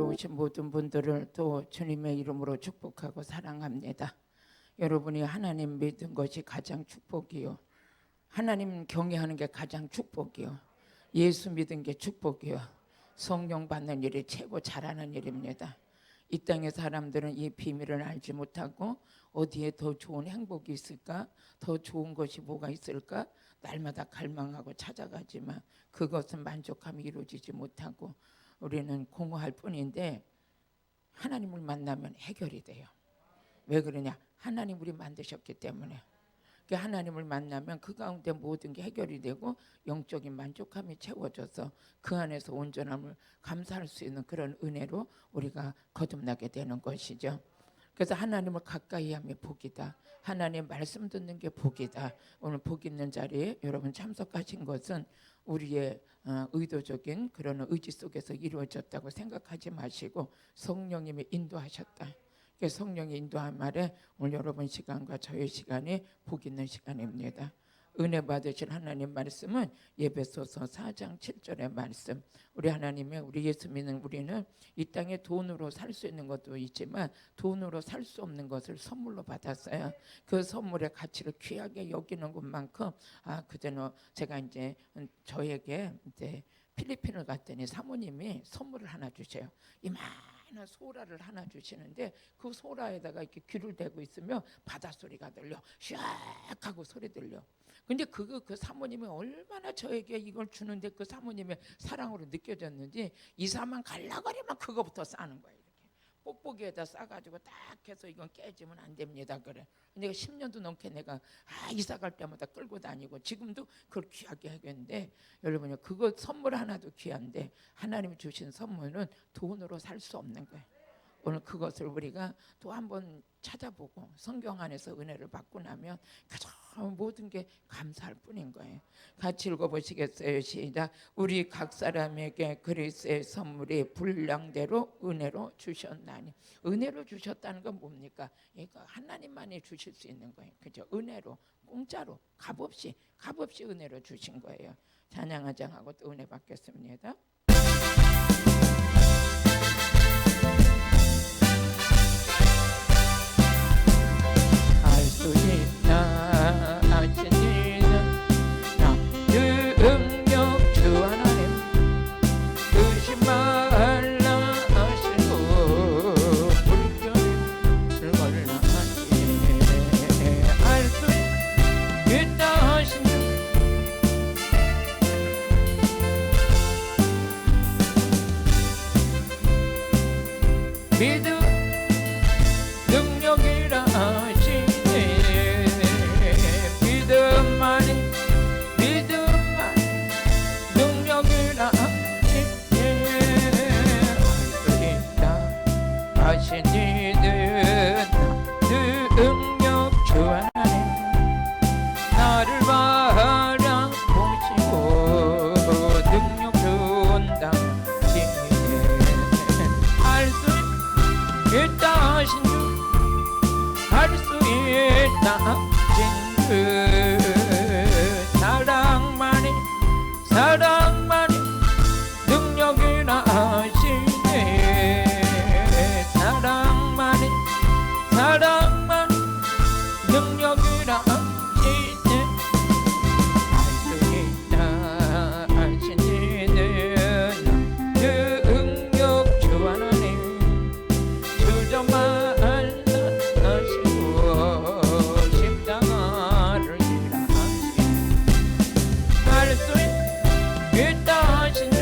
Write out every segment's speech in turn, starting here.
예배드리러 오신 모든 분들을 또 주님의 이름으로 축복하고 사랑합니다. 여러분이 하나님 믿은 것이 가장 축복이요, 하나님 경외하는 게 가장 축복이요, 예수 믿은 게 축복이요, 성령 받는 일이 최고 잘하는 일입니다. 이 땅의 사람들은 이 비밀을 알지 못하고 어디에 더 좋은 행복이 있을까, 더 좋은 것이 뭐가 있을까 날마다 갈망하고 찾아가지만 그것은 만족함이 이루어지지 못하고 우리는 공허할 뿐인데, 하나님을 만나면 해결이 돼요. 왜 그러냐? 하나님 우리 만드셨기 때문에. 하나님을 만나면 그 가운데 모든 게 해결이 되고 영적인 만족함이 채워져서 그 안에서 온전함을 감사할 수 있는 그런 은혜로 우리가 거듭나게 되는 것이죠. 그래서 하나님을 가까이 하며 복이다. 하나님 말씀 듣는 게 복이다. 오늘 복 있는 자리에 여러분 참석하신 것은 우리의 의도적인 그런 의지 속에서 이루어졌다고 생각하지 마시고 성령님이 인도하셨다. 성령이 인도한 말에 오늘 여러분 시간과 저의 시간이 복 있는 시간입니다. 은혜 받으실 하나님 말씀은 에베소서 4장 7절의 말씀. 우리 하나님의, 우리 예수 믿는 우리는 이 땅에 돈으로 살 수 있는 것도 있지만 돈으로 살 수 없는 것을 선물로 받았어요. 그 선물의 가치를 귀하게 여기는 것만큼 그때는 제가 이제 저에게 이제 필리핀을 갔더니 사모님이 선물을 하나 주세요. 이만한 소라를 하나 주시는데 그 소라에다가 이렇게 귀를 대고 있으면 바닷소리가 들려. 샥 하고 소리 들려. 근데 그 사모님이 얼마나 저에게 이걸 주는데 그 사모님의 사랑으로 느껴졌는지 이사만 갈라거리면 그거부터 싸는 거예요. 이렇게 뽁뽁이에다 싸가지고 딱 해서 이건 깨지면 안 됩니다. 그래. 내가 10년도 넘게 내가 이사 갈 때마다 끌고 다니고 지금도 그걸 귀하게 하겠는데, 여러분요, 그거 선물 하나도 귀한데 하나님이 주신 선물은 돈으로 살 수 없는 거예요. 오늘 그것을 우리가 또 한번 찾아보고 성경 안에서 은혜를 받고 나면 가장 모든 게 감사할 뿐인 거예요. 같이 읽어보시겠어요? 시작. 우리 각 사람에게 그리스도의 선물이 분량대로 은혜로 주셨나니. 은혜로 주셨다는 건 뭡니까? 이거 하나님만이 주실 수 있는 거예요. 그죠? 은혜로, 공짜로, 값없이 은혜로 주신 거예요. 찬양하장하고 또 은혜 받겠습니다. 수 있나 아시니는 그 능력 주 하나님 의심 말라 하시고 불편을 걸라 하시네. 알 수 있다 하시는 믿음 능력이라 하시네. 믿음만 능력이라 하신 이는 능력 주 하나님 나를 바라보시고 능력 준다 할 수 있다 하신 주, 할 수 있다 하신 사랑만이 능력이라 하시네. 사랑만이 능력이라 하시네. 할 수 있다 하시니는 능력 주 하나님 주저 말라 하시고 십자가를 지라 하시네. 할 수 있다 하신 주,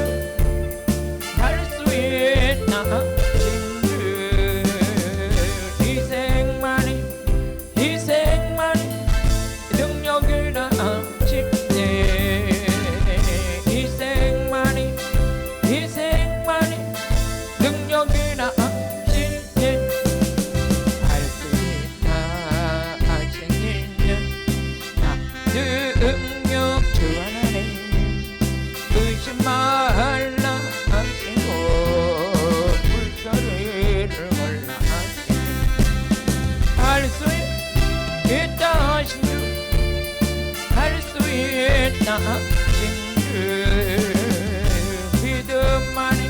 할 수 있다 하신 주, 희생만이 능력이라 하시네. 희생만이 능력이라 하시네. 할 수 있다 하신 이는 능력 주 하나님 의심 말라 하시고 불사르를 걸라 하시네. 할 수 있다 하신 주, 할 수 있다 하신 주, 믿음만이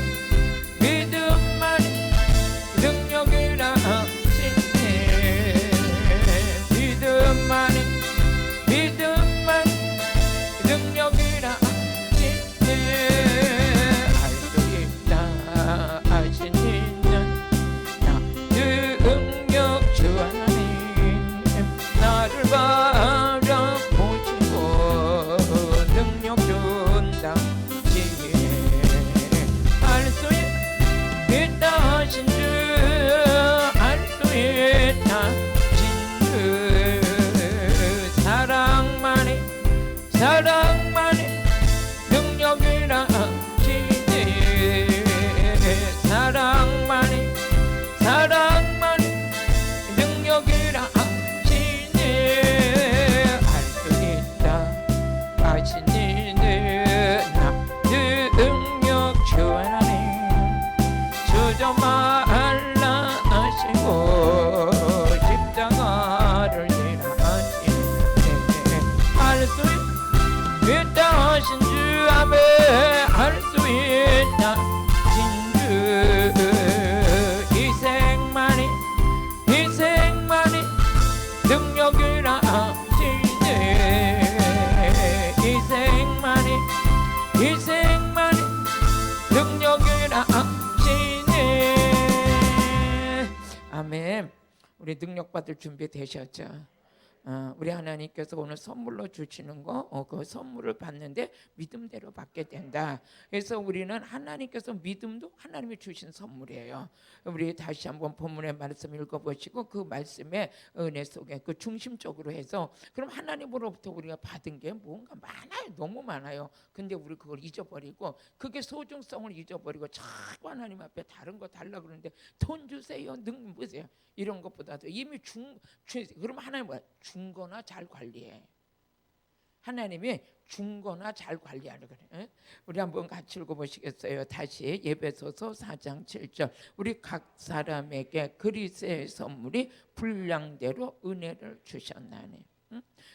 우리 능력 받을 준비 되셨죠? 우리 하나님께서 오늘 선물로 주시는 거, 그 선물을 받는데 믿음대로 받게 된다. 그래서 우리는 하나님께서 믿음도 하나님이 주신 선물이에요. 우리 다시 한번 본문의 말씀 읽어보시고 그 말씀의 은혜 속에 그 중심적으로 해서 그럼 하나님으로부터 우리가 받은 게 뭔가 많아요. 너무 많아요. 근데 우리 그걸 잊어버리고 그게 소중성을 잊어버리고 자꾸 하나님 앞에 다른 거 달라 그러는데 돈 주세요, 능 보세요. 이런 것보다도 이미 그럼 하나님 뭐야? 준 거나 잘 관리해. 하나님이 준 거나 잘 관리하라 그래. 에? 우리 한번 같이 읽어보시겠어요? 다시 에베소서 4장 7절. 우리 각 사람에게 그리스의 선물이 분량대로 은혜를 주셨나니.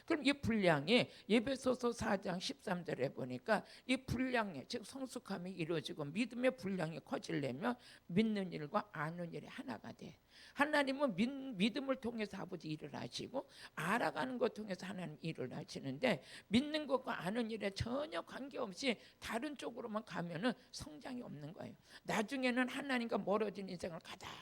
그럼 이 분량이 에베소서 4장 13절에 보니까 이 분량이 즉 성숙함이 이루어지고 믿음의 분량이 커지려면 믿는 일과 아는 일이 하나가 돼. 하나님은 믿음을 통해서 아버지 일을 하시고 알아가는 것 통해서 하나님 일을 하시는데 믿는 것과 아는 일에 전혀 관계없이 다른 쪽으로만 가면은 성장이 없는 거예요. 나중에는 하나님과 멀어진 인생을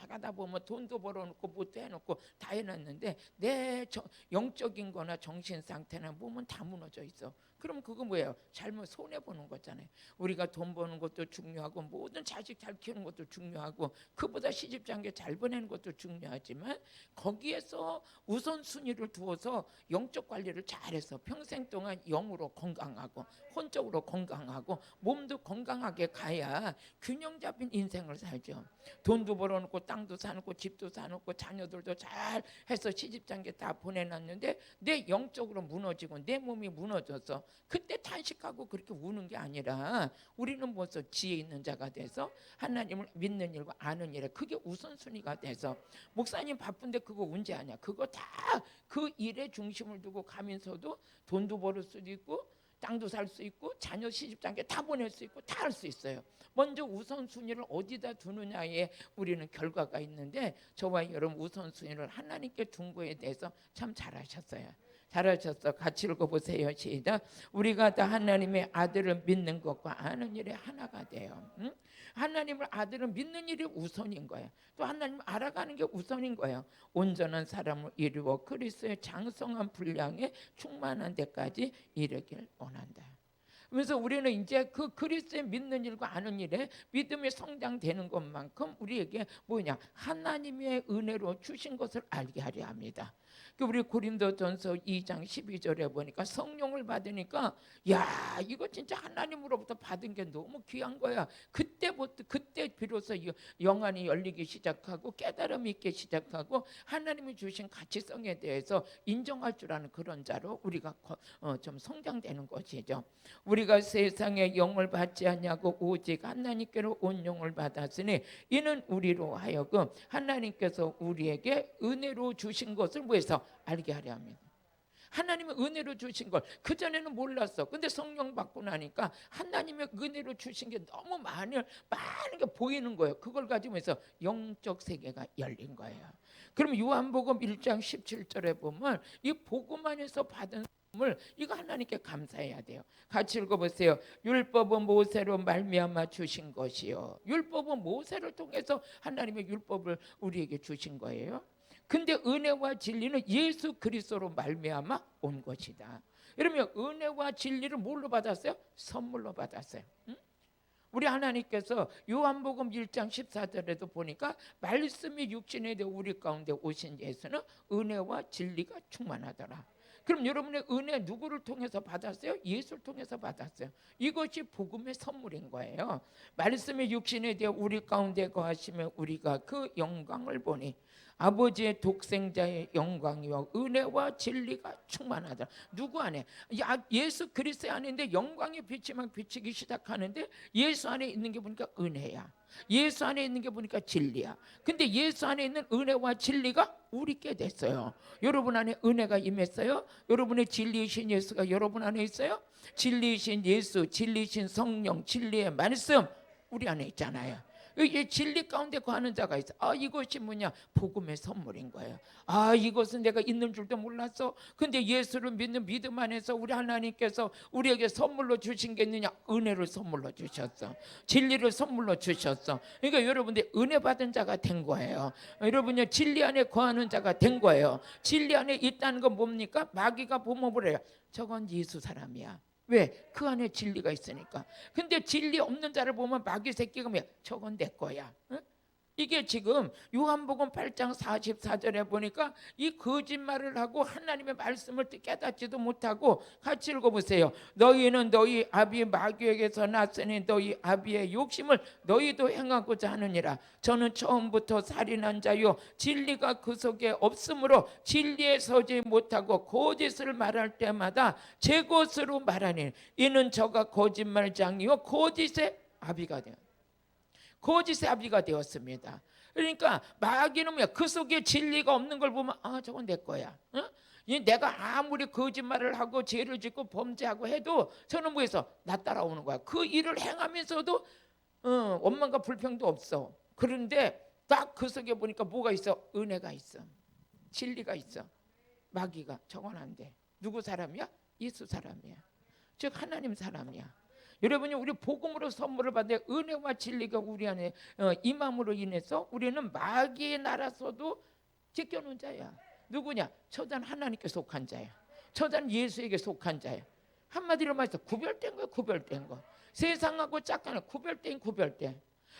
가다 보면 돈도 벌어놓고 뭣도 해놓고 다 해놨는데 내 영적인 거나 정신 상태나 몸은 다 무너져 있어. 그럼 그거 뭐예요? 잘못 손해보는 거잖아요. 우리가 돈 버는 것도 중요하고 모든 자식 잘 키우는 것도 중요하고 그보다 시집장게 잘 보내는 것도 중요하지만 거기에서 우선순위를 두어서 영적 관리를 잘해서 평생 동안 영으로 건강하고 혼적으로 건강하고 몸도 건강하게 가야 균형 잡힌 인생을 살죠. 돈도 벌어놓고 땅도 사놓고 집도 사놓고 자녀들도 잘 해서 시집장게 다 보내놨는데 내 영적으로 무너지고 내 몸이 무너져서 그때 탄식하고 그렇게 우는 게 아니라 우리는 벌써 지혜 있는 자가 돼서 하나님을 믿는 일과 아는 일에 그게 우선순위가 돼서 목사님 바쁜데 그거 문제 아니야. 그거 다 그 일에 중심을 두고 가면서도 돈도 벌을 수도 있고 땅도 살 수 있고 자녀 시집장게 다 보낼 수 있고 다 할 수 있어요. 먼저 우선순위를 어디다 두느냐에 우리는 결과가 있는데 저와 여러분 우선순위를 하나님께 둔 거에 대해서 참 잘하셨어요. 잘하셨어. 같이 읽어보세요. 시작. 우리가 다 하나님의 아들을 믿는 것과 아는 일에 하나가 돼요. 응? 하나님을 아들을 믿는 일이 우선인 거예요. 또 하나님을 알아가는 게 우선인 거예요. 온전한 사람을 이루어 그리스도의 장성한 분량에 충만한 데까지 이르길 원한다. 그래서 우리는 이제 그 그리스도의 믿는 일과 아는 일에 믿음이 성장되는 것만큼 우리에게 뭐냐? 하나님의 은혜로 주신 것을 알게 하려 합니다. 우리 고린도전서 2장 12절에 보니까 성령을 받으니까 야 이거 진짜 하나님으로부터 받은 게 너무 귀한 거야. 그때부터 그때 비로소 영안이 열리기 시작하고 깨달음이 있기 시작하고 하나님이 주신 가치성에 대해서 인정할 줄 아는 그런 자로 우리가 좀 성장되는 것이죠. 우리가 세상에 영을 받지 않냐고 오직 하나님께로 온 영을 받았으니 이는 우리로 하여금 하나님께서 우리에게 은혜로 주신 것을 뭐해서 알게 하려 합니다. 하나님의 은혜로 주신 걸 그전에는 몰랐어. 근데 성령 받고 나니까 하나님의 은혜로 주신 게 너무 많은 게 보이는 거예요. 그걸 가지고 해서 영적 세계가 열린 거예요. 그럼 요한복음 1장 17절에 보면 이 복음 안에서 받은 선물 이거 하나님께 감사해야 돼요. 같이 읽어보세요. 율법은 모세로 말미암아 주신 것이요. 율법은 모세를 통해서 하나님의 율법을 우리에게 주신 거예요. 근데 은혜와 진리는 예수 그리스도로 말미암아 온 것이다. 그러면 은혜와 진리를 뭘로 받았어요? 선물로 받았어요. 응? 우리 하나님께서 요한복음 1장 14절에도 보니까 말씀이 육신에 되어 우리 가운데 오신 예수는 은혜와 진리가 충만하더라. 그럼 여러분의 은혜 누구를 통해서 받았어요? 예수를 통해서 받았어요. 이것이 복음의 선물인 거예요. 말씀이 육신에 되어 우리 가운데 거하시며 우리가 그 영광을 보니 아버지의 독생자의 영광이요 은혜와 진리가 충만하다. 누구 안에? 예수 그리스도 안인데 영광이 비치면 비치기 시작하는데 예수 안에 있는 게 보니까 은혜야. 예수 안에 있는 게 보니까 진리야. 근데 예수 안에 있는 은혜와 진리가 우리께 됐어요. 여러분 안에 은혜가 임했어요? 여러분의 진리이신 예수가 여러분 안에 있어요? 진리이신 예수, 진리이신 성령, 진리의 말씀 우리 안에 있잖아요. 이게 진리 가운데 거하는 자가 있어. 아, 이것이 뭐냐? 복음의 선물인 거예요. 아, 이것은 내가 있는 줄도 몰랐어. 근데 예수를 믿는 믿음 안에서 우리 하나님께서 우리에게 선물로 주신 게 있느냐? 은혜를 선물로 주셨어. 진리를 선물로 주셨어. 그러니까 여러분들 은혜 받은 자가 된 거예요. 여러분이 진리 안에 거하는 자가 된 거예요. 진리 안에 있다는 건 뭡니까? 마귀가 보면 그래요. 저건 예수 사람이야. 왜? 그 안에 진리가 있으니까. 근데 진리 없는 자를 보면 마귀 새끼가 뭐야? 저건 내 거야. 응? 이게 지금 요한복음 8장 44절에 보니까 이 거짓말을 하고 하나님의 말씀을 깨닫지도 못하고 같이 읽어보세요. 너희는 너희 아비 마귀에게서 났으니 너희 아비의 욕심을 너희도 행하고자 하느니라. 저는 처음부터 살인한 자요 진리가 그 속에 없으므로 진리에 서지 못하고 거짓을 말할 때마다 제 것으로 말하니 이는 저가 거짓말장이요 거짓의 아비가 되었다. 거짓의 아비가 되었습니다. 그러니까 마귀는 뭐야? 그 속에 진리가 없는 걸 보면 아, 저건 내 거야. 어? 내가 아무리 거짓말을 하고 죄를 짓고 범죄하고 해도 저는 뭐해서 나 따라오는 거야. 그 일을 행하면서도 원망과 불평도 없어. 그런데 딱 그 속에 보니까 뭐가 있어? 은혜가 있어. 진리가 있어. 마귀가 저건 안 돼. 누구 사람이야? 예수 사람이야. 즉 하나님 사람이야. 여러분이 우리 복음으로 선물을 받는데 은혜와 진리가 우리 안에 임함으로 인해서 우리는 마귀의 나라서도 지켜놓은 자야. 누구냐? 처단 하나님께 속한 자야. 처단 예수에게 속한 자야. 한마디로 말해서 구별된 거야. 구별된 거. 세상하고 짝하나 구별된 구별된.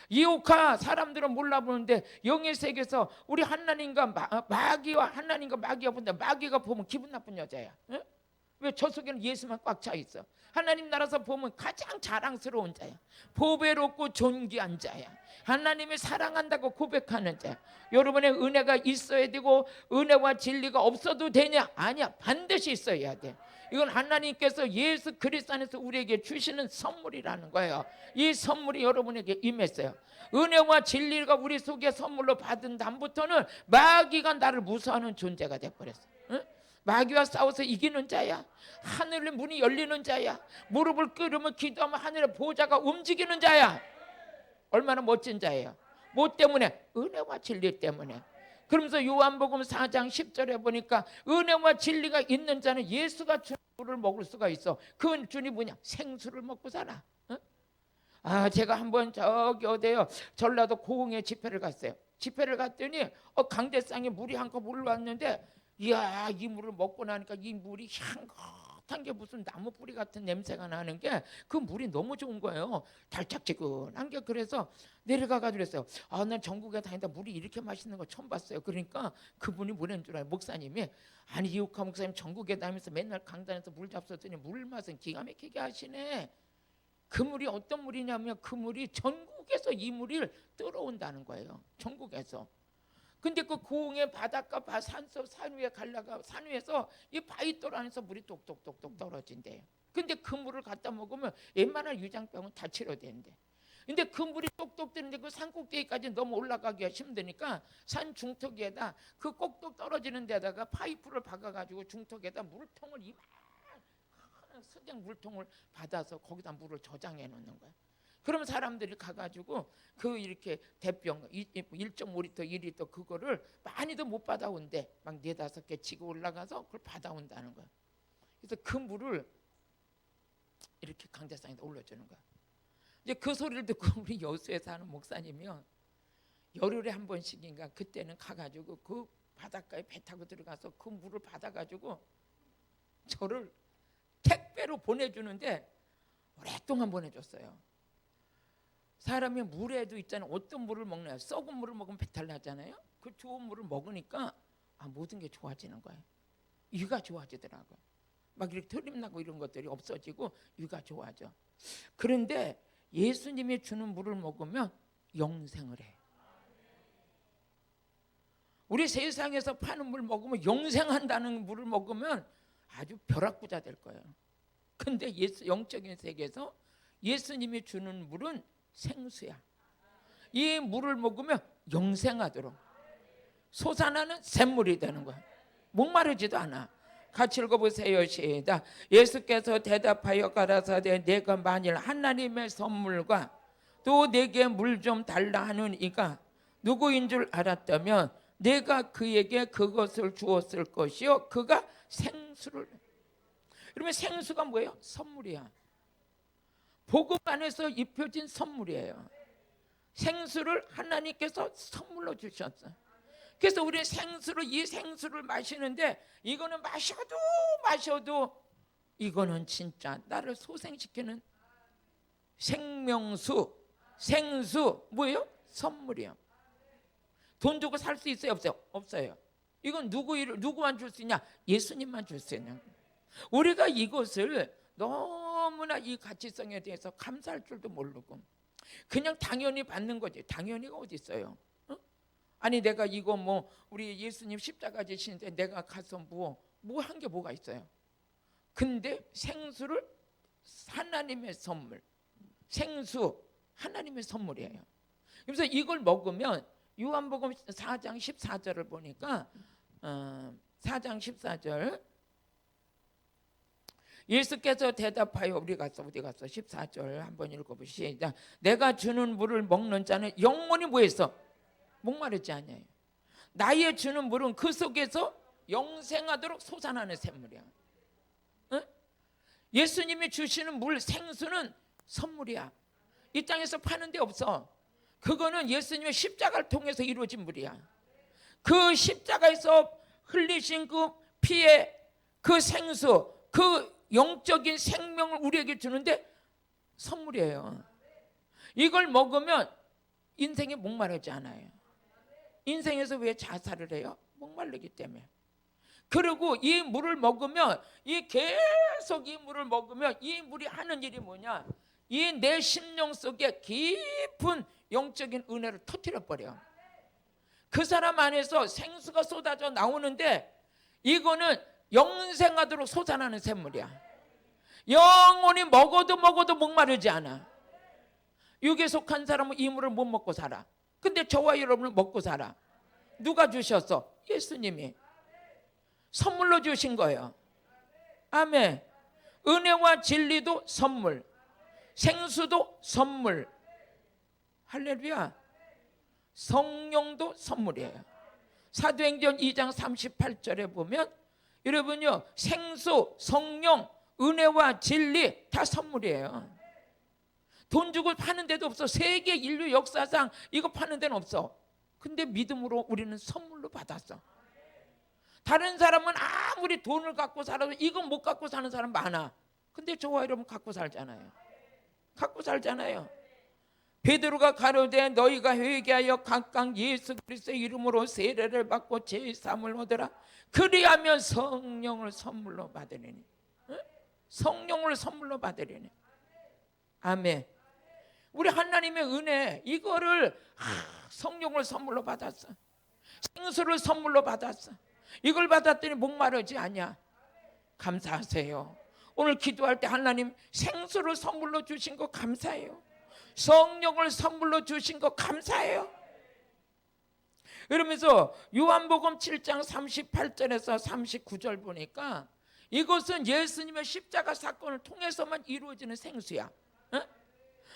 이오카 사람들은 몰라보는데 영의 세계에서 우리 하나님과 마귀와 하나님과 마귀가 본다. 마귀가 보면 기분 나쁜 여자야. 응? 왜? 저 속에는 예수만 꽉 차 있어. 하나님 나라에서 보면 가장 자랑스러운 자야. 보배롭고 존귀한 자야. 하나님을 사랑한다고 고백하는 자야. 여러분의 은혜가 있어야 되고 은혜와 진리가 없어도 되냐? 아니야. 반드시 있어야 돼. 이건 하나님께서 예수 그리스도 안에서 우리에게 주시는 선물이라는 거예요. 이 선물이 여러분에게 임했어요. 은혜와 진리가 우리 속에 선물로 받은 다음부터는 마귀가 나를 무서워하는 존재가 돼버렸어. 응? 마귀와 싸워서 이기는 자야. 하늘의 문이 열리는 자야. 무릎을 꿇으면 기도하면 하늘의 보좌가 움직이는 자야. 얼마나 멋진 자예요. 뭐 때문에? 은혜와 진리 때문에. 그러면서 요한복음 4장 10절에 보니까 은혜와 진리가 있는 자는 예수가 준 물을 먹을 수가 있어. 그 주니 뭐냐? 생수를 먹고 살아. 어? 아, 제가 한번 저기 어디요? 전라도 고흥에 집회를 갔어요. 집회를 갔더니 강대상에 물이 한 컵 올라왔는데 이야, 이 물을 먹고 나니까 이 물이 향긋한 게 무슨 나무 뿌리 같은 냄새가 나는 게 그 물이 너무 좋은 거예요. 달짝지근한 게. 그래서 내려가가지고 그랬어요. 아, 난 전국에 다니다 물이 이렇게 맛있는 거 처음 봤어요. 그러니까 그분이 뭐라는 줄 알아요? 목사님이. 아니, 이욱하 목사님 전국에 다니면서 맨날 강단에서 물 잡수더니 물 맛은 기가 막히게 하시네. 그 물이 어떤 물이냐면 그 물이 전국에서 이 물을 들어온다는 거예요. 전국에서. 근데 그 고흥의 바닷가 산 위에 갈라가 산 위에서 이 바위돌 안에서 물이 똑똑똑똑 떨어진대요. 근데 그 물을 갖다 먹으면 웬만한 위장병은 다 치료된대. 근데 그 물이 똑똑 뜨는데 그 산 꼭대기까지 너무 올라가기가 힘드니까 산 중턱에다 그 꼭똑 떨어지는 데다가 파이프를 박아가지고 중턱에다 물통을 이만한 스댕 물통을 받아서 거기다 물을 저장해 놓는 거야. 그러면 사람들이 가가지고 그 이렇게 대병 1.5리터, 2리터 그거를 많이도 못 받아온대. 막 4-5개 치고 올라가서 그걸 받아온다는 거야. 그래서 그 물을 이렇게 강대상에다 올려주는 거야. 이제 그 소리를 듣고 우리 여수에 사는 목사님이요. 열흘에 한 번씩인가 그때는 가가지고 그 바닷가에 배 타고 들어가서 그 물을 받아가지고 저를 택배로 보내주는데 오랫동안 보내줬어요. 사람이 물에도 있잖아요. 어떤 물을 먹나요? 썩은 물을 먹으면 배탈 나잖아요. 그 좋은 물을 먹으니까 모든 게 좋아지는 거예요. 위가 좋아지더라고요. 막 이렇게 트림 나고 이런 것들이 없어지고 위가 좋아져. 그런데 예수님이 주는 물을 먹으면 영생을 해. 우리 세상에서 파는 물 먹으면 영생한다는 물을 먹으면 아주 벼락부자 될 거예요. 근데 영적인 세계에서 예수님이 주는 물은 생수야. 이 물을 먹으면 영생하도록 솟아나는 샘물이 되는 거야. 목마르지도 않아. 같이 읽어보세요. 시작. 예수께서 대답하여 가라사대 내가 만일 하나님의 선물과 또 내게 물 좀 달라 하는 이가 누구인 줄 알았다면 내가 그에게 그것을 주었을 것이요 그가 생수를. 그러면 생수가 뭐예요? 선물이야. 복음 안에서 입혀진 선물이에요. 생수를 하나님께서 선물로 주셨어. 그래서 우리 이 생수를 마시는데 이거는 마셔도 이거는 진짜 나를 소생시키는 생명수, 생수 뭐예요? 선물이에요. 돈 주고 살 수 있어요? 없어요? 없어요. 이건 누구만 줄 수 있냐? 예수님만 줄 수 있는. 우리가 이것을 너무나 이 가치성에 대해서 감사할 줄도 모르고 그냥 당연히 받는 거지. 당연히가 어디 있어요? 어? 아니 내가 이거 뭐 우리 예수님 십자가 지시는데 내가 가서 뭐 한 게 뭐가 있어요? 근데 생수를 하나님의 선물, 생수 하나님의 선물이에요. 그래서 이걸 먹으면 요한복음 4장 14절을 보니까 4장 14절 예수께서 대답하여 어디 갔어 14절 한번 읽어보시죠. 내가 주는 물을 먹는 자는 영원히 뭐했어? 목마르지 않아요. 나의 주는 물은 그 속에서 영생하도록 솟아나는 샘물이야. 응? 예수님이 주시는 물 생수는 선물이야. 이 땅에서 파는 데 없어. 그거는 예수님의 십자가를 통해서 이루어진 물이야. 그 십자가에서 흘리신 그 피의 그 생수, 그 영적인 생명을 우리에게 주는데 선물이에요. 이걸 먹으면 인생이 목마르지 않아요. 인생에서 왜 자살을 해요? 목마르기 때문에. 그리고 이 물을 먹으면 계속 이 물을 먹으면 이 물이 하는 일이 뭐냐? 이 내 심령 속에 깊은 영적인 은혜를 터뜨려 버려. 그 사람 안에서 생수가 쏟아져 나오는데 이거는 영생하도록 솟아나는 샘물이야. 영원히 먹어도 목마르지 않아. 육에 속한 사람은 이 물을 못 먹고 살아. 근데 저와 여러분은 먹고 살아. 누가 주셨어? 예수님이 선물로 주신 거예요. 아멘. 은혜와 진리도 선물, 생수도 선물, 할렐루야. 성령도 선물이에요. 사도행전 2장 38절에 보면 여러분요 생수, 성령, 은혜와 진리 다 선물이에요. 돈 주고 파는 데도 없어. 세계 인류 역사상 이거 파는 데는 없어. 근데 믿음으로 우리는 선물로 받았어. 다른 사람은 아무리 돈을 갖고 살아도 이건 못 갖고 사는 사람 많아. 근데 저와 여러분 갖고 살잖아요. 갖고 살잖아요. 베드로가 가로되 너희가 회개하여 각각 예수 그리스도의 이름으로 세례를 받고 제3을 얻으라. 그리하면 성령을 선물로 받으리니. 성령을 선물로 받으리니. 아멘. 우리 하나님의 은혜 이거를 성령을 선물로 받았어. 생수를 선물로 받았어. 이걸 받았더니 목마르지 않냐. 감사하세요. 오늘 기도할 때 하나님 생수를 선물로 주신 거 감사해요. 성령을 선물로 주신 거 감사해요. 그러면서 요한복음 7장 38절에서 39절 보니까 이것은 예수님의 십자가 사건을 통해서만 이루어지는 생수야.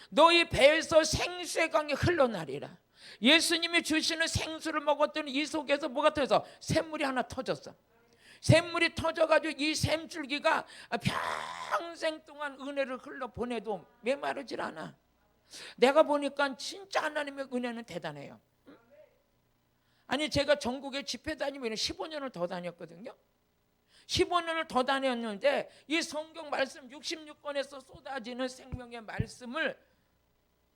너희 배에서 생수의 강이 흘러나리라. 예수님이 주시는 생수를 먹었더니 이 속에서 뭐가 터져서 샘물이 하나 터졌어. 샘물이 터져가지고 이 샘줄기가 평생 동안 은혜를 흘러보내도 메마르질 않아. 내가 보니까 진짜 하나님의 은혜는 대단해요. 아니 제가 전국에 집회 다니면 15년을 더 다녔거든요. 15년을 더 다녔는데 이 성경 말씀 66권에서 쏟아지는 생명의 말씀을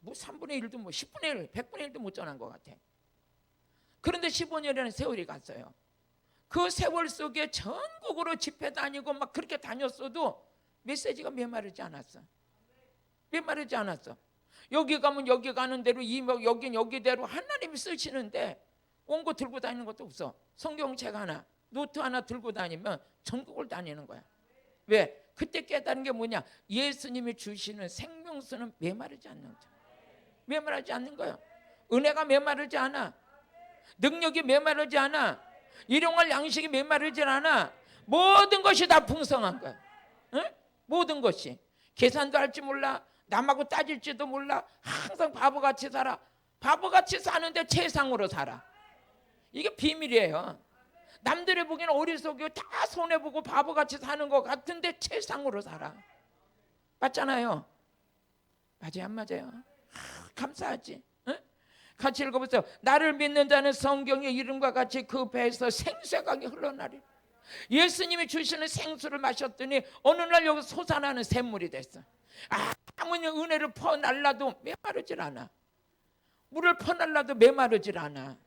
뭐 3분의 1도 뭐 10분의 1, 100분의 1도 못 전한 것 같아. 그런데 15년이라는 세월이 갔어요. 그 세월 속에 전국으로 집회 다니고 막 그렇게 다녔어도 메시지가 메마르지 않았어. 메마르지 않았어. 여기 가면 여기 가는 대로 여긴 여기대로 하나님이 쓰시는데 온 거 들고 다니는 것도 없어. 성경책 하나, 노트 하나 들고 다니면 전국을 다니는 거야. 왜? 그때 깨달은 게 뭐냐? 예수님이 주시는 생명수는 메마르지 않는 거죠. 메마르지 않는 거예요. 은혜가 메마르지 않아. 능력이 메마르지 않아. 일용할 양식이 메마르지 않아. 모든 것이 다 풍성한 거야. 응? 모든 것이. 계산도 할 줄 몰라. 남하고 따질지도 몰라. 항상 바보같이 살아. 바보같이 사는데 최상으로 살아. 이게 비밀이에요. 남들이 보기에는 어리석이고 다 손해보고 바보같이 사는 것 같은데 최상으로 살아. 맞잖아요. 맞아요, 안 맞아요? 감사하지. 응? 같이 읽어보세요. 나를 믿는 자는 성경의 이름과 같이 그 배에서 생수강이 흘러나리. 예수님이 주시는 생수를 마셨더니 어느 날 여기 솟아나는 샘물이 됐어. 아무리 은혜를 퍼날라도 메마르질 않아. 물을 퍼날라도 메마르질 않아.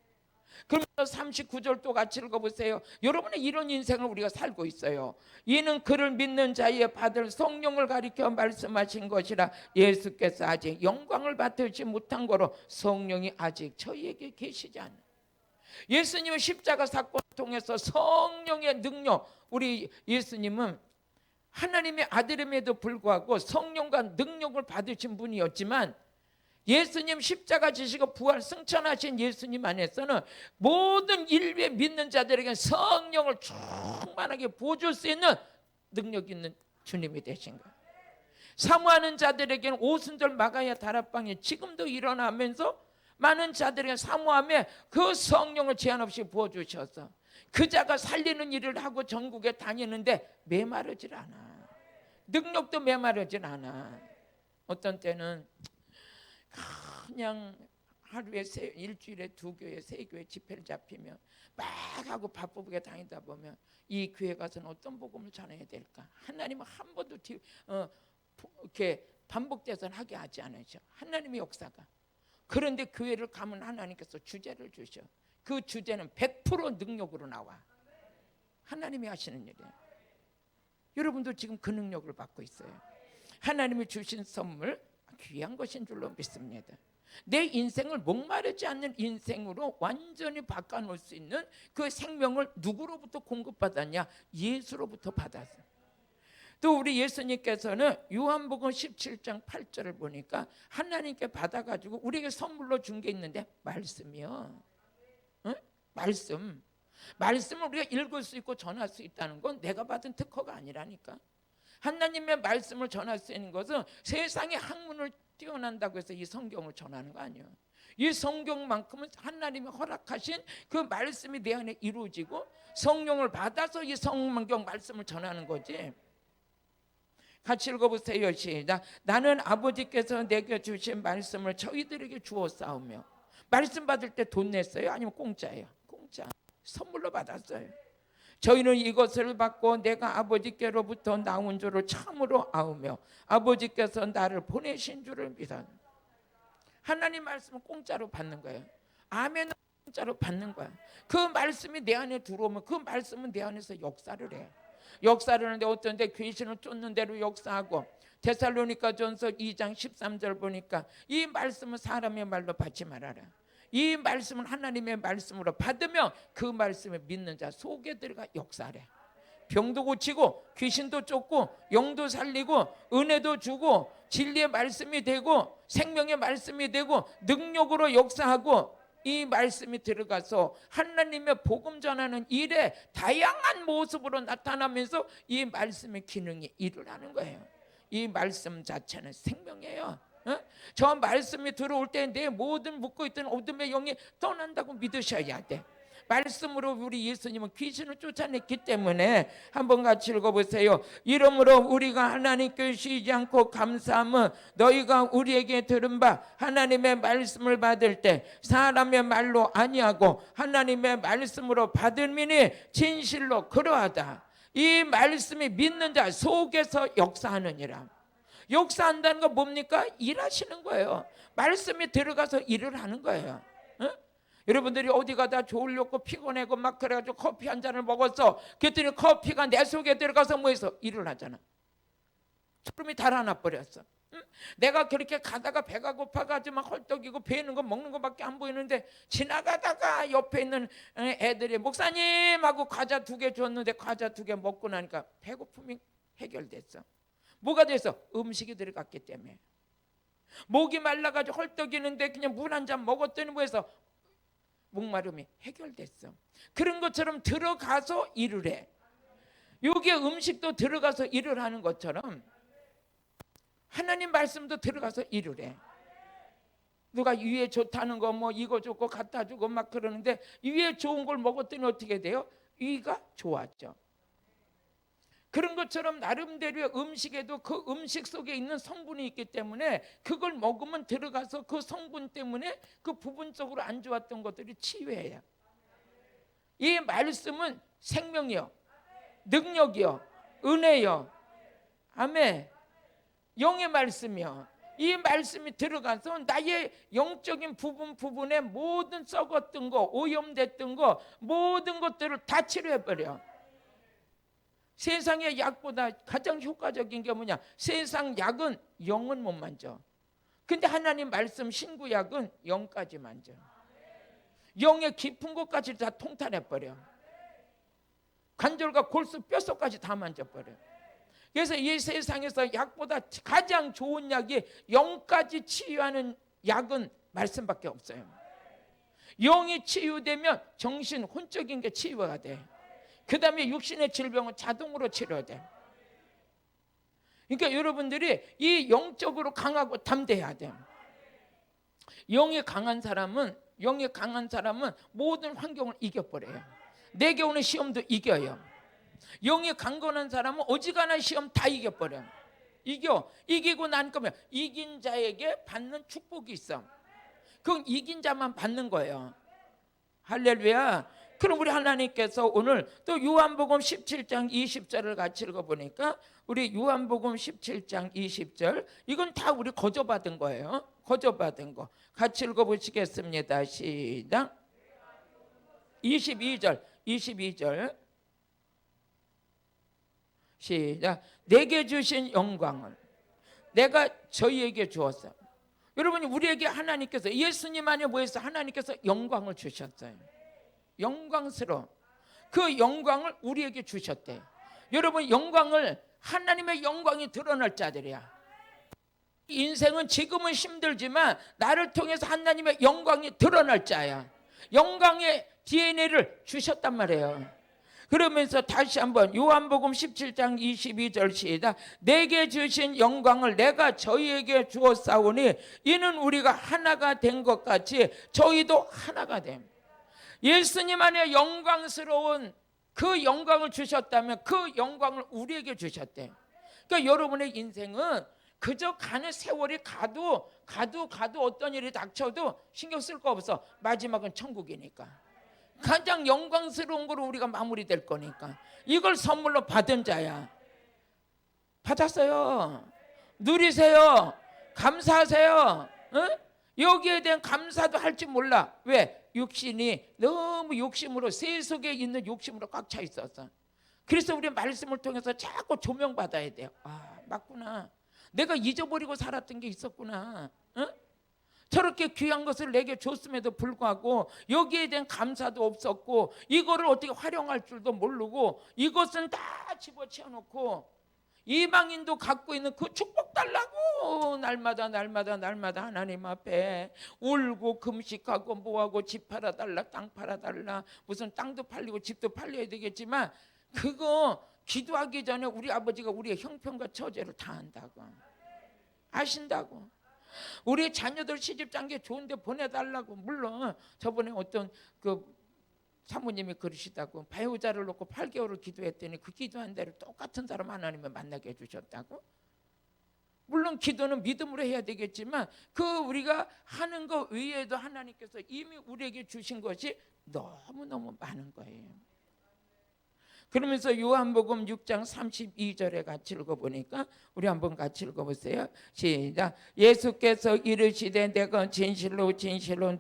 그러면서 39절 또 같이 읽어보세요. 여러분의 이런 인생을 우리가 살고 있어요. 이는 그를 믿는 자의 받을 성령을 가리켜 말씀하신 것이라. 예수께서 아직 영광을 받지 못한 거로 성령이 아직 저희에게 계시지 않아요. 예수님은 십자가 사건을 통해서 성령의 능력, 우리 예수님은 하나님의 아들임에도 불구하고 성령과 능력을 받으신 분이었지만 예수님 십자가 지시고 부활 승천하신 예수님 안에서는 모든 인류의 믿는 자들에게 성령을 충만하게 부어줄 수 있는 능력 있는 주님이 되신 거예요. 사모하는 자들에게는 오순절 마가야 다락방이 지금도 일어나면서 많은 자들에게 사모함에 그 성령을 제한 없이 부어주셔서 그 자가 살리는 일을 하고 전국에 다니는데 메마르질 않아. 능력도 메마르질 않아. 어떤 때는 그냥 하루에 일주일에 2교회 3교회 집회를 잡히면 막 하고 바쁘게 다니다 보면 이 교회 가서는 어떤 복음을 전해야 될까? 하나님은 한 번도 이렇게 반복돼서는 하게 하지 않으셔. 하나님의 역사가. 그런데 교회를 가면 하나님께서 주제를 주셔. 그 주제는 100% 능력으로 나와. 하나님이 하시는 일이에요. 여러분도 지금 그 능력을 받고 있어요. 하나님이 주신 선물 귀한 것인 줄로 믿습니다. 내 인생을 목마르지 않는 인생으로 완전히 바꿔놓을 수 있는 그 생명을 누구로부터 공급받았냐? 예수로부터 받았어요. 또 우리 예수님께서는 요한복음 17장 8절을 보니까 하나님께 받아가지고 우리에게 선물로 준 게 있는데 말씀이요. 응? 말씀을 우리가 읽을 수 있고 전할 수 있다는 건 내가 받은 특허가 아니라니까. 하나님의 말씀을 전할 수 있는 것은 세상의 학문을 뛰어난다고 해서 이 성경을 전하는 거 아니에요. 이 성경만큼은 하나님이 허락하신 그 말씀이 내 안에 이루어지고 성령을 받아서 이 성경 말씀을 전하는 거지. 같이 읽어보세요. 시작. 나는 아버지께서 내게 주신 말씀을 저희들에게 주어 싸우며. 말씀 받을 때 돈 냈어요? 아니면 공짜예요? 공짜. 선물로 받았어요. 저희는 이것을 받고 내가 아버지께로부터 나온 줄을 참으로 아우며 아버지께서 나를 보내신 줄을 믿어. 하나님 말씀은 공짜로 받는 거예요. 아멘은 공짜로 받는 거야. 그 말씀이 내 안에 들어오면 그 말씀은 내 안에서 역사를 해. 역사를 하는데 어떤 데 귀신을 쫓는 대로 역사하고 데살로니가전서 2장 13절 보니까 이 말씀은 사람의 말로 받지 말아라. 이 말씀은 하나님의 말씀으로 받으면 그 말씀을 믿는 자 속에 들어가 역사래. 병도 고치고 귀신도 쫓고 영도 살리고 은혜도 주고 진리의 말씀이 되고 생명의 말씀이 되고 능력으로 역사하고 이 말씀이 들어가서 하나님의 복음 전하는 일에 다양한 모습으로 나타나면서 이 말씀의 기능이 일을 하는 거예요. 이 말씀 자체는 생명이에요. 저 말씀이 들어올 때 내 모든 묶고 있던 어둠의 영이 떠난다고 믿으셔야 돼. 말씀으로 우리 예수님은 귀신을 쫓아냈기 때문에 한번 같이 읽어보세요. 이러므로 우리가 하나님께 쉬지 않고 감사함은 너희가 우리에게 들은 바 하나님의 말씀을 받을 때 사람의 말로 아니하고 하나님의 말씀으로 받음이니 진실로 그러하다. 이 말씀이 믿는 자 속에서 역사하느니라. 역사한다는 건 뭡니까? 일하시는 거예요. 말씀이 들어가서 일을 하는 거예요. 응? 여러분들이 어디 가다 졸렸고 피곤하고 막 그래가지고 커피 한 잔을 먹었어. 그랬더니 커피가 내 속에 들어가서 뭐해서 일을 하잖아. 소름이 달아나 버렸어. 응? 내가 그렇게 가다가 배가 고파가지고 막 헐떡이고 배는 거 먹는 거밖에 안 보이는데 지나가다가 옆에 있는 애들이 목사님 하고 과자 2개 줬는데 과자 2개 먹고 나니까 배고픔이 해결됐어. 뭐가 돼서? 음식이 들어갔기 때문에. 목이 말라가지고 헐떡이는데 그냥 물 한 잔 먹었더니 뭐해서 목마름이 해결됐어. 그런 것처럼 들어가서 일을 해. 여기에 음식도 들어가서 일을 하는 것처럼 하나님 말씀도 들어가서 이루래. 누가 위에 좋다는 거 뭐 이거 좋고 갖다 주고 막 그러는데 위에 좋은 걸 먹었더니 어떻게 돼요? 위가 좋아져. 그런 것처럼 나름대로의 음식에도 그 음식 속에 있는 성분이 있기 때문에 그걸 먹으면 들어가서 그 성분 때문에 그 부분적으로 안 좋았던 것들이 치유해요. 이 말씀은 생명이요, 능력이요, 은혜요, 아멘, 영의 말씀이요. 이 말씀이 들어가서 나의 영적인 부분에 모든 썩었던 거, 오염됐던 거, 모든 것들을 다 치료해버려. 세상의 약보다 가장 효과적인 게 뭐냐? 세상 약은 영은 못 만져. 근데 하나님 말씀 신구약은 영까지 만져. 영의 깊은 곳까지 다 통탄해버려. 관절과 골수 뼛속까지 다 만져버려. 그래서 이 세상에서 약보다 가장 좋은 약이 영까지 치유하는 약은 말씀밖에 없어요. 영이 치유되면 정신, 혼적인 게 치유가 돼. 그 다음에 육신의 질병은 자동으로 치료돼. 그러니까 여러분들이 이 영적으로 강하고 담대해야 돼. 영이 강한 사람은 모든 환경을 이겨버려요. 내게 오는 시험도 이겨요. 영이 강건한 사람은 어지간한 시험 다 이겨버려. 이기고 난 거면 이긴 자에게 받는 축복이 있어. 그건 이긴 자만 받는 거예요. 할렐루야. 그럼 우리 하나님께서 오늘 또 요한복음 17장 20절을 같이 읽어보니까 우리 요한복음 17장 20절 이건 다 우리 거저받은 거예요. 거저받은 거 같이 읽어보시겠습니다. 시작. 22절 시작. 내게 주신 영광을 내가 저희에게 주었어요. 여러분이 우리에게 하나님께서 예수님 안에 뭐했어요? 하나님께서 영광을 주셨어요. 영광스러워. 그 영광을 우리에게 주셨대. 여러분 영광을 하나님의 영광이 드러날 자들이야. 인생은 지금은 힘들지만 나를 통해서 하나님의 영광이 드러날 자야. 영광의 DNA를 주셨단 말이에요. 그러면서 다시 한번 요한복음 17장 22절 시작. 내게 주신 영광을 내가 저희에게 주었사오니 이는 우리가 하나가 된 것 같이 저희도 하나가 됨. 예수님 안에 영광스러운 그 영광을 주셨다면 그 영광을 우리에게 주셨대. 그러니까 여러분의 인생은 그저 가는 세월이 가도 어떤 일이 닥쳐도 신경 쓸 거 없어. 마지막은 천국이니까. 가장 영광스러운 거로 우리가 마무리될 거니까 이걸 선물로 받은 자야. 받았어요. 누리세요. 감사하세요. 응? 여기에 대한 감사도 할 줄 몰라. 왜? 육신이 너무 욕심으로, 세속에 있는 욕심으로 꽉 차 있었어. 그래서 우리 말씀을 통해서 자꾸 조명받아야 돼요. 아, 맞구나. 내가 잊어버리고 살았던 게 있었구나. 응? 저렇게 귀한 것을 내게 줬음에도 불구하고 여기에 대한 감사도 없었고 이거를 어떻게 활용할 줄도 모르고 이것은 다 집어치워놓고 이방인도 갖고 있는 그 축복 달라고 날마다 하나님 앞에 울고 금식하고 뭐하고 집 팔아달라, 땅 팔아달라, 무슨 땅도 팔리고 집도 팔려야 되겠지만 그거 기도하기 전에 우리 아버지가 우리의 형편과 처제를 다 안다고 아신다고. 우리 자녀들 시집장계 좋은데 보내달라고. 물론 저번에 어떤 그 사모님이 그러시다고 배우자를 놓고 8개월을 기도했더니 그 기도한 대로 똑같은 사람 하나님을 만나게 해주셨다고. 물론 기도는 믿음으로 해야 되겠지만 그 우리가 하는 것 외에도 하나님께서 이미 우리에게 주신 것이 너무너무 많은 거예요. 그러면서 요한복음 6장 32절에 같이 읽어보니까 우리 한번 같이 읽어보세요. 시작. 예수께서 이르시되 내가 진실로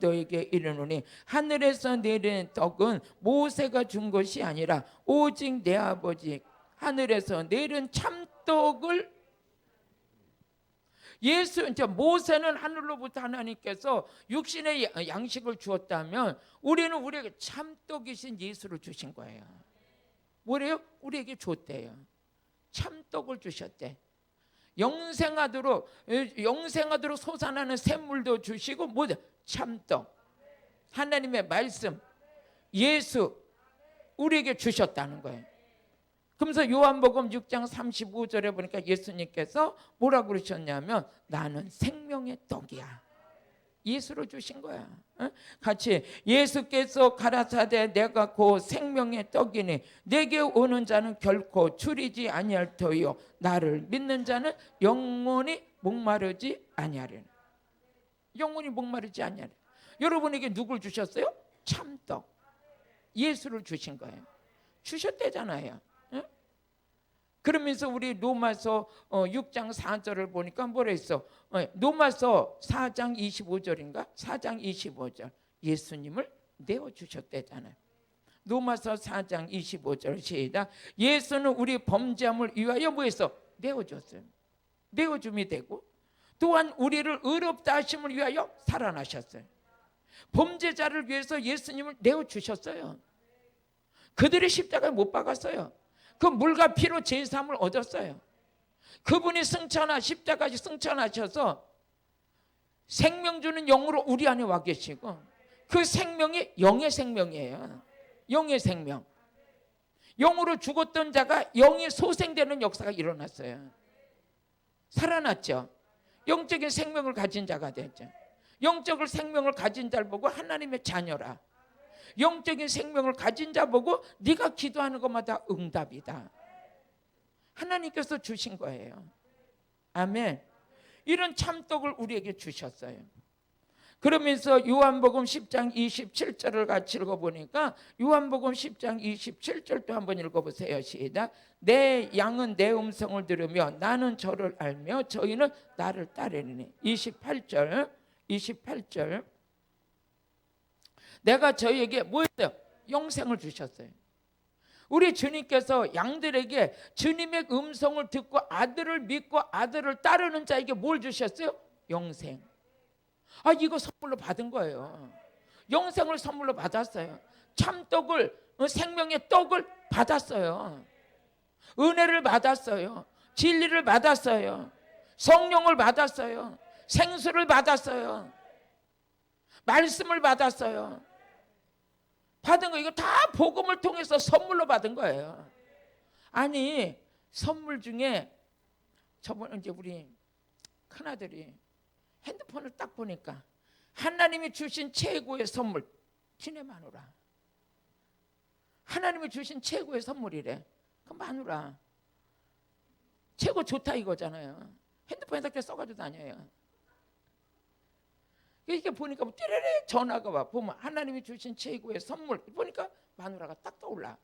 너에게 이르노니 하늘에서 내린 떡은 모세가 준 것이 아니라 오직 내 아버지 하늘에서 내린 참떡을 모세는 하늘로부터 하나님께서 육신의 양식을 주었다면 우리는 우리에게 참떡이신 예수를 주신 거예요. 뭐래요? 우리에게 줬대요. 참떡을 주셨대. 영생하도록 솟아나는 샘물도 주시고 뭐죠? 참떡. 하나님의 말씀, 예수 우리에게 주셨다는 거예요. 그러면서 요한복음 6장 35절에 보니까 예수님께서 뭐라고 그러셨냐면 나는 생명의 떡이야. 예수로 주신 거야. 같이 예수께서 가라사대 내가 곧 생명의 떡이니 내게 오는 자는 결코 줄이지 아니할 터이요 나를 믿는 자는 영원히 목마르지 아니하리라. 영원히 목마르지 아니하리라. 여러분에게 누굴 주셨어요? 참떡. 예수를 주신 거예요. 주셨대잖아요. 그러면서 우리 로마서 6장 4절을 보니까 뭐라 했어? 로마서 4장 25절인가? 4장 25절 예수님을 내어주셨대잖아요. 로마서 4장 25절 시작. 예수는 우리 범죄함을 위하여 뭐 했어? 내어줬어요. 내어줌이 되고 또한 우리를 의롭다 하심을 위하여 살아나셨어요. 범죄자를 위해서 예수님을 내어주셨어요. 그들이 십자가에 못 박았어요. 그 물과 피로 제사함을 얻었어요. 그분이 십자가에 승천하셔서 생명 주는 영으로 우리 안에 와 계시고 그 생명이 영의 생명이에요. 영의 생명. 영으로 죽었던 자가 영이 소생되는 역사가 일어났어요. 살아났죠. 영적인 생명을 가진 자가 됐죠. 영적인 생명을 가진 자를 보고 하나님의 자녀라. 영적인 생명을 가진 자 보고 네가 기도하는 것마다 응답이다. 하나님께서 주신 거예요. 아멘. 이런 참떡을 우리에게 주셨어요. 그러면서 요한복음 10장 27절을 같이 읽어보니까 요한복음 10장 27절도 한번 읽어보세요. 시작. 내 양은 내 음성을 들으며 나는 저를 알며 저희는 나를 따르니. 28절 내가 저희에게 뭐 했어요? 영생을 주셨어요. 우리 주님께서 양들에게 주님의 음성을 듣고 아들을 믿고 아들을 따르는 자에게 뭘 주셨어요? 영생. 이거 선물로 받은 거예요. 영생을 선물로 받았어요. 참떡을, 생명의 떡을 받았어요. 은혜를 받았어요. 진리를 받았어요. 성령을 받았어요. 생수를 받았어요. 말씀을 받았어요. 받은 거 이거 다 복음을 통해서 선물로 받은 거예요. 아니 선물 중에 저번에 이제 우리 큰아들이 핸드폰을 딱 보니까 하나님이 주신 최고의 선물 지네 마누라. 하나님이 주신 최고의 선물이래. 그 마누라 최고 좋다 이거잖아요. 핸드폰에다 이렇게 써가지고 다녀요. 이렇게 보니까 띠르르 전화가 와. 보면 하나님이 주신 최고의 선물 보니까 마누라가 딱 떠올라.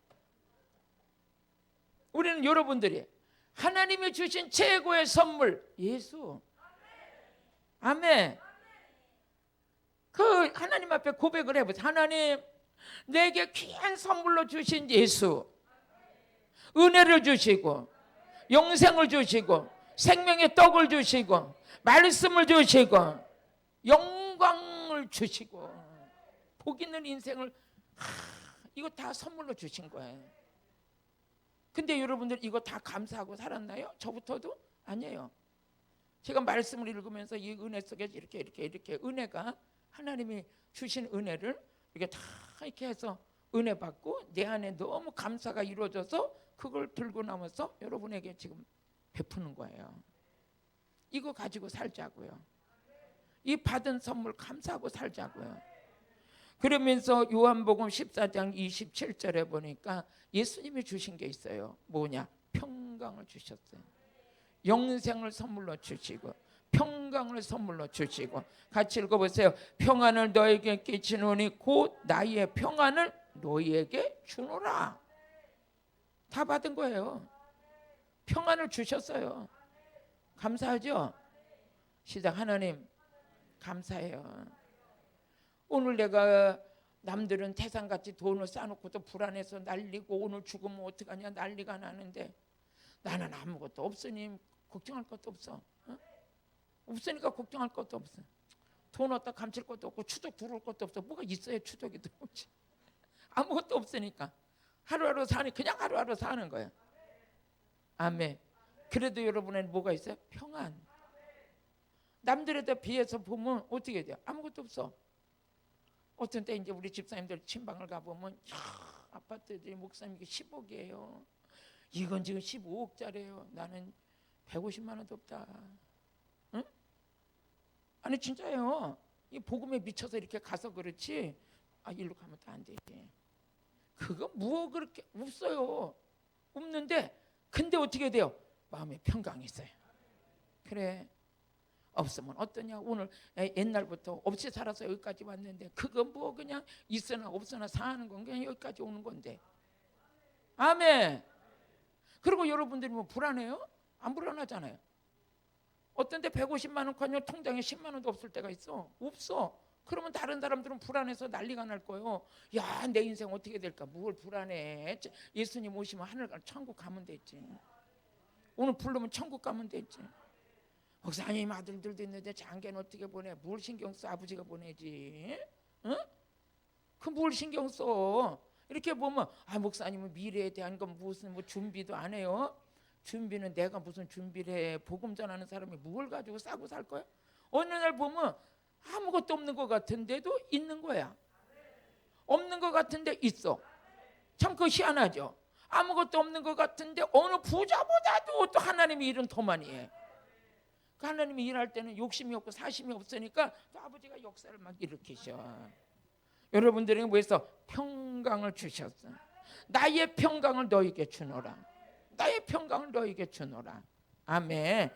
우리는 여러분들이 하나님이 주신 최고의 선물 예수. 아멘. 그 하나님 앞에 고백을 해보세요. 하나님 내게 귀한 선물로 주신 예수, 은혜를 주시고 영생을 주시고 생명의 떡을 주시고 말씀을 주시고 영광을 주시고 복 있는 인생을 이거 다 선물로 주신 거예요. 근데 여러분들 이거 다 감사하고 살았나요? 저부터도 아니에요. 제가 말씀을 읽으면서 이 은혜 속에 이렇게 은혜가 하나님이 주신 은혜를 이렇게 다 이렇게 해서 은혜 받고 내 안에 너무 감사가 이루어져서 그걸 들고 나와서 여러분에게 지금 베푸는 거예요. 이거 가지고 살자고요. 이 받은 선물 감사하고 살자고요. 그러면서 요한복음 14장 27절에 보니까 예수님이 주신 게 있어요. 뭐냐? 평강을 주셨어요. 영생을 선물로 주시고 평강을 선물로 주시고 같이 읽어보세요. 평안을 너에게 끼치노니 곧 나의 평안을 너희에게 주노라. 다 받은 거예요. 평안을 주셨어요. 감사하죠? 시작. 하나님 감사해요. 오늘 내가 남들은 태산같이 돈을 쌓아놓고도 불안해서 난리고 오늘 죽으면 어떡하냐 난리가 나는데 나는 아무것도 없으니 걱정할 것도 없어. 없으니까 걱정할 것도 없어. 돈 얻다 감칠 것도 없고 추적 들어올 것도 없어. 뭐가 있어야 추적이 들어오지. 아무것도 없으니까 하루하루 사니 그냥 하루하루 사는 거야. 아멘. 그래도 여러분에는 뭐가 있어요? 평안. 남들에다 비해서 보면 어떻게 돼요? 아무것도 없어. 어떤 때 이제 우리 집사님들 친방을 가보면 아파트들이 목사님 이게 10억이에요. 이건 지금 15억짜리예요. 나는 150만 원도 없다. 응? 아니 진짜예요. 이 복음에 미쳐서 이렇게 가서 그렇지. 일로 가면 또 안 되지. 그거 뭐 그렇게 없어요. 없는데 근데 어떻게 돼요? 마음에 평강이 있어요. 그래. 없으면 어떠냐. 오늘 옛날부터 없이 살아서 여기까지 왔는데 그거 뭐 그냥 있으나 없으나 사는 건 그냥 여기까지 오는 건데. 아멘. 그리고 여러분들이 뭐 불안해요? 안 불안하잖아요. 어떤 데 150만 원커녕 통장에 10만 원도 없을 때가 있어. 없어. 그러면 다른 사람들은 불안해서 난리가 날 거예요. 야, 내 인생 어떻게 될까? 뭘 불안해. 예수님 오시면 하늘 가 천국 가면 됐지. 오늘 부르면 천국 가면 됐지. 목사님 아들들도 있는데 장계는 어떻게 보내? 뭘 신경 써? 아버지가 보내지. 응? 그 뭘 신경 써? 이렇게 보면 목사님은 미래에 대한 건 무슨 뭐 준비도 안 해요. 준비는 내가 무슨 준비를 해. 복음 전하는 사람이 뭘 가지고 싸고 살 거야? 어느 날 보면 아무것도 없는 것 같은데도 있는 거야. 없는 것 같은데 있어. 참 그거 희한하죠. 아무것도 없는 것 같은데 어느 부자보다도 또 하나님이 일은 더 많이 해. 그 하나님이 일할 때는 욕심이 없고 사심이 없으니까 또 아버지가 역사를 막 일으키셔. 여러분들에게 뭐해서 평강을 주셨어. 나의 평강을 너에게 주노라. 나의 평강을 너에게 주노라. 아멘.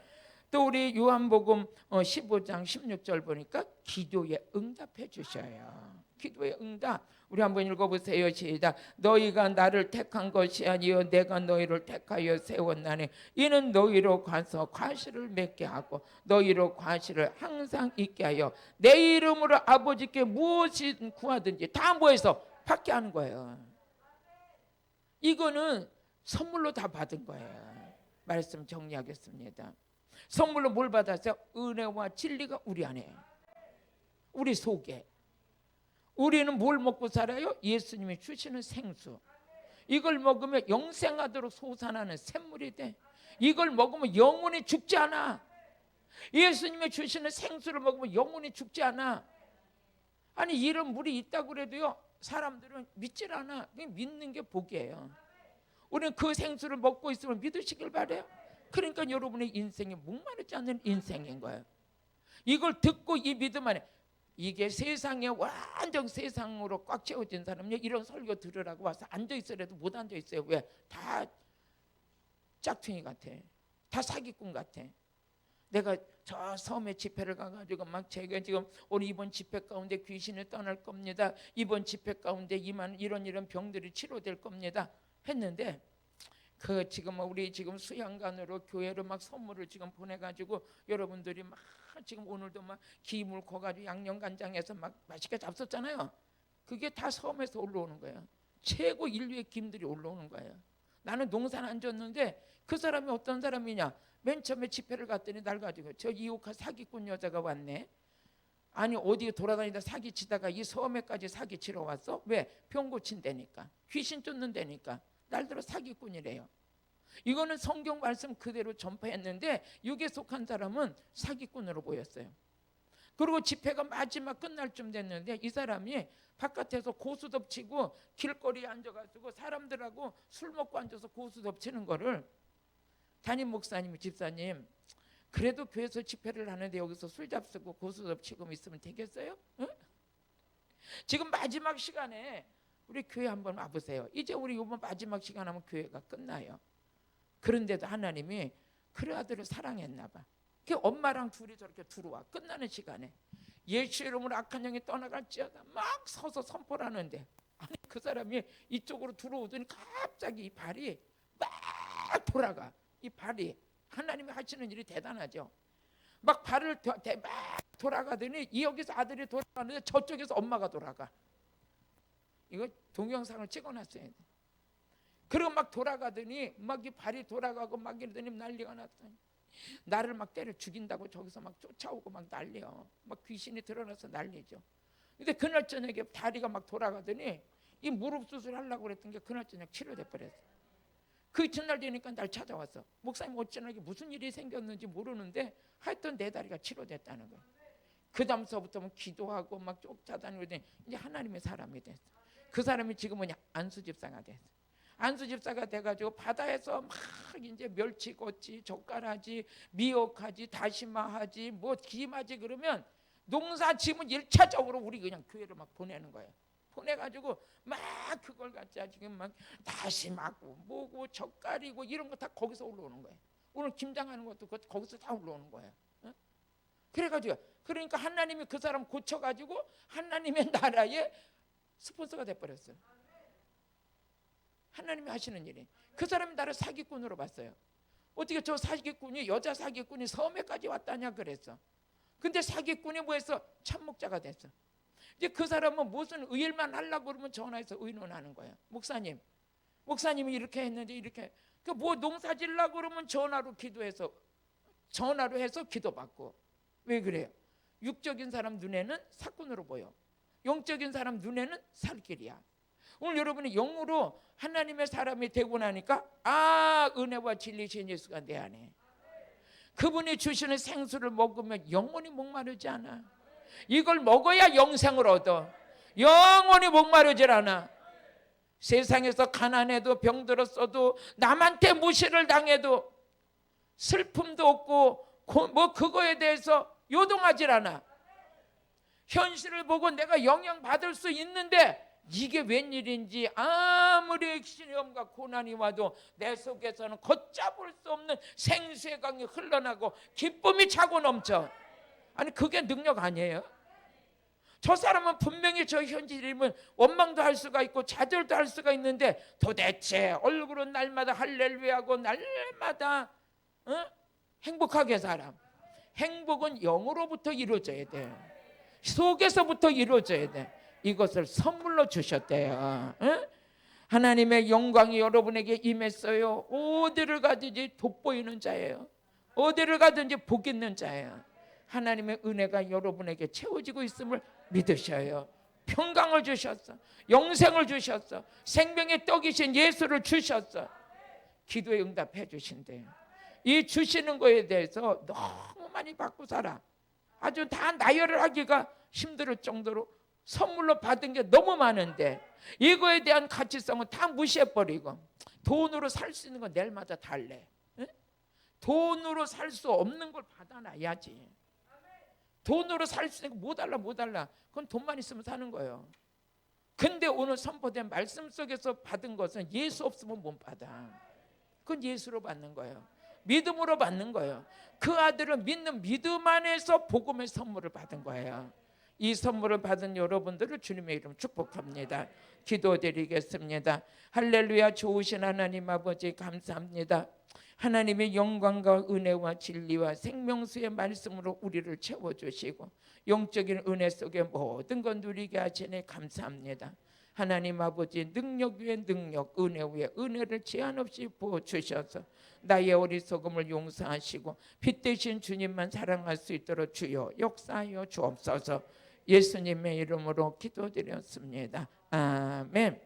또 우리 요한복음 15장 16절 보니까 기도에 응답해 주셔요. 기도에 응답. 우리 한번 읽어보세요. 시작. 너희가 나를 택한 것이 아니요 내가 너희를 택하여 세웠나니 이는 너희로 가서 과실을 맺게 하고 너희로 과실을 항상 있게 하여 내 이름으로 아버지께 무엇이 구하든지 다 뭐해서 받게 하는 거예요. 이거는 선물로 다 받은 거예요. 말씀 정리하겠습니다. 선물로 뭘 받았어요? 은혜와 진리가 우리 안에, 우리 속에. 우리는 뭘 먹고 살아요? 예수님이 주시는 생수. 이걸 먹으면 영생하도록 솟아나는 샘물이 돼. 이걸 먹으면 영혼이 죽지 않아. 예수님이 주시는 생수를 먹으면 영혼이 죽지 않아. 아니 이런 물이 있다고 그래도요 사람들은 믿질 않아. 믿는 게 복이에요. 우리는 그 생수를 먹고 있으면 믿으시길 바라요. 그러니까 여러분의 인생이 목마르지 않는 인생인 거예요. 이걸 듣고 이 믿음 안에 이게 세상에 완전 세상으로 꽉 채워진 사람이 이런 설교 들으라고 와서 앉아있으라도 못 앉아있어요. 왜? 다 짝퉁이 같아. 다 사기꾼 같아. 내가 저 섬에 집회를 가가지고 막 제가 지금 오늘 이번 집회 가운데 귀신이 떠날 겁니다. 이번 집회 가운데 이런 병들이 치료될 겁니다. 했는데 그 지금 우리 지금 수양관으로 교회로 막 선물을 지금 보내가지고 여러분들이 막 지금 오늘도 막 기물 커가지고 양념간장에서 막 맛있게 잡섰잖아요. 그게 다 섬에서 올라오는 거예요. 최고 인류의 김들이 올라오는 거예요. 나는 농사는 안 졌는데 그 사람이 어떤 사람이냐? 맨 처음에 집회를 갔더니 날 가지고 저 이옥한 사기꾼 여자가 왔네. 아니 어디 돌아다니다 사기치다가 이 섬에까지 사기치러 왔어? 왜? 병 고친다니까. 귀신 쫓는다니까. 날들어 사기꾼이래요. 이거는 성경 말씀 그대로 전파했는데 육에 속한 사람은 사기꾼으로 보였어요. 그리고 집회가 마지막 끝날 쯤 됐는데 이 사람이 바깥에서 고수 덮치고 길거리에 앉아가지고 사람들하고 술 먹고 앉아서 고수 덮치는 거를 담임 목사님이 집사님 그래도 교회에서 집회를 하는데 여기서 술 잡수고 고수 덮치고 있으면 되겠어요? 응? 지금 마지막 시간에 우리 교회 한번 와보세요. 이제 우리 이번 마지막 시간 하면 교회가 끝나요. 그런데도 하나님이 그 아들을 사랑했나 봐. 그 엄마랑 둘이 저렇게 들어와 끝나는 시간에 예수 이름으로 악한 영이 떠나갈지어다 막 서서 선포를 하는데 아니 그 사람이 이쪽으로 들어오더니 갑자기 이 발이 막 돌아가. 이 발이 하나님이 하시는 일이 대단하죠. 막 발을 막 돌아가더니 여기서 아들이 돌아가는데 저쪽에서 엄마가 돌아가. 이거 동영상을 찍어놨어야 돼. 그리고 막 돌아가더니 막 이 발이 돌아가고 막 이러더니 난리가 났더니 나를 막 때려 죽인다고 저기서 막 쫓아오고 막 난리요. 막 귀신이 드러나서 난리죠. 근데 그날 저녁에 다리가 막 돌아가더니 이 무릎 수술하려고 그랬던 게 그날 저녁 치료돼 버렸어. 그 전날 되니까 날 찾아왔어. 목사님 어쩌나 무슨 일이 생겼는지 모르는데 하여튼 내 다리가 치료됐다는 거야. 그 다음서부터는 기도하고 막 쫓아다니더니 이제 하나님의 사람이 됐어. 그 사람이 지금은 안수 집사가 됐어. 안수 집사가 돼가지고 바다에서 막 이제 멸치꼬치, 젓갈하지, 미역하지, 다시마하지, 뭐 김하지 그러면 농사 지으면 1차적으로 우리 그냥 교회로 막 보내는 거예요. 보내가지고 막 그걸 갖자 지금 막 다시마고 뭐고 젓갈이고 이런 거 다 거기서 올라오는 거예요. 오늘 김장하는 것도 거기서 다 올라오는 거예요. 어? 그래가지고 그러니까 하나님이 그 사람 고쳐가지고 하나님의 나라에 스폰서가 돼버렸어요. 하나님이 하시는 일이. 그 사람이 나를 사기꾼으로 봤어요. 어떻게 저 사기꾼이 여자 사기꾼이 섬에까지 왔다냐 그랬어. 근데 사기꾼이 뭐했어? 참목자가 됐어. 이제 그 사람은 무슨 의일만 하려고 그러면 전화해서 의논하는 거예요. 목사님이 이렇게 했는데 이렇게 그 뭐 농사 지으려고 그러면 전화로 해서 기도받고. 왜 그래요? 육적인 사람 눈에는 사꾼으로 보여. 영적인 사람 눈에는 살 길이야. 오늘 여러분이 영으로 하나님의 사람이 되고 나니까 은혜와 진리신 예수가 내 안에. 그분이 주시는 생수를 먹으면 영원히 목마르지 않아. 이걸 먹어야 영생을 얻어. 영원히 목마르질 않아. 세상에서 가난해도 병들었어도 남한테 무시를 당해도 슬픔도 없고 뭐 그거에 대해서 요동하질 않아. 현실을 보고 내가 영향받을 수 있는데 이게 웬일인지 아무리 액시험과 고난이 와도 내 속에서는 걷잡을 수 없는 생수의 강이 흘러나고 기쁨이 차고 넘쳐. 아니 그게 능력 아니에요? 저 사람은 분명히 저 현실이면 원망도 할 수가 있고 좌절도 할 수가 있는데 도대체 얼굴은 날마다 할렐루야하고 날마다 행복하게 살아. 행복은 영으로부터 이루어져야 돼. 속에서부터 이루어져야 돼. 이것을 선물로 주셨대요. 하나님의 영광이 여러분에게 임했어요. 어디를 가든지 돋보이는 자예요. 어디를 가든지 복 있는 자예요. 하나님의 은혜가 여러분에게 채워지고 있음을 믿으셔요. 평강을 주셨어. 영생을 주셨어. 생명의 떡이신 예수를 주셨어. 기도에 응답해 주신대요. 이 주시는 거에 대해서 너무 많이 받고 살아. 아주 다 나열을 하기가 힘들 정도로 선물로 받은 게 너무 많은데 이거에 대한 가치성은 다 무시해버리고 돈으로 살 수 있는 건 내일마다 달래. 돈으로 살 수 없는 걸 받아놔야지. 돈으로 살 수 있는 거 못 달라. 그건 돈만 있으면 사는 거예요. 근데 오늘 선포된 말씀 속에서 받은 것은 예수 없으면 못 받아. 그건 예수로 받는 거예요. 믿음으로 받는 거예요. 그 아들은 믿는 믿음 안에서 복음의 선물을 받은 거예요. 이 선물을 받은 여러분들을 주님의 이름 축복합니다. 기도드리겠습니다. 할렐루야. 좋으신 하나님 아버지 감사합니다. 하나님의 영광과 은혜와 진리와 생명수의 말씀으로 우리를 채워주시고 영적인 은혜 속에 모든 것 누리게 하시니 감사합니다. 하나님 아버지 능력 위에 능력, 은혜 위에 은혜를 제한 없이 부어주셔서 나의 어리석음을 용서하시고 빛 대신 주님만 사랑할 수 있도록 주여 역사하여 주옵소서. 예수님의 이름으로 기도드렸습니다. 아멘.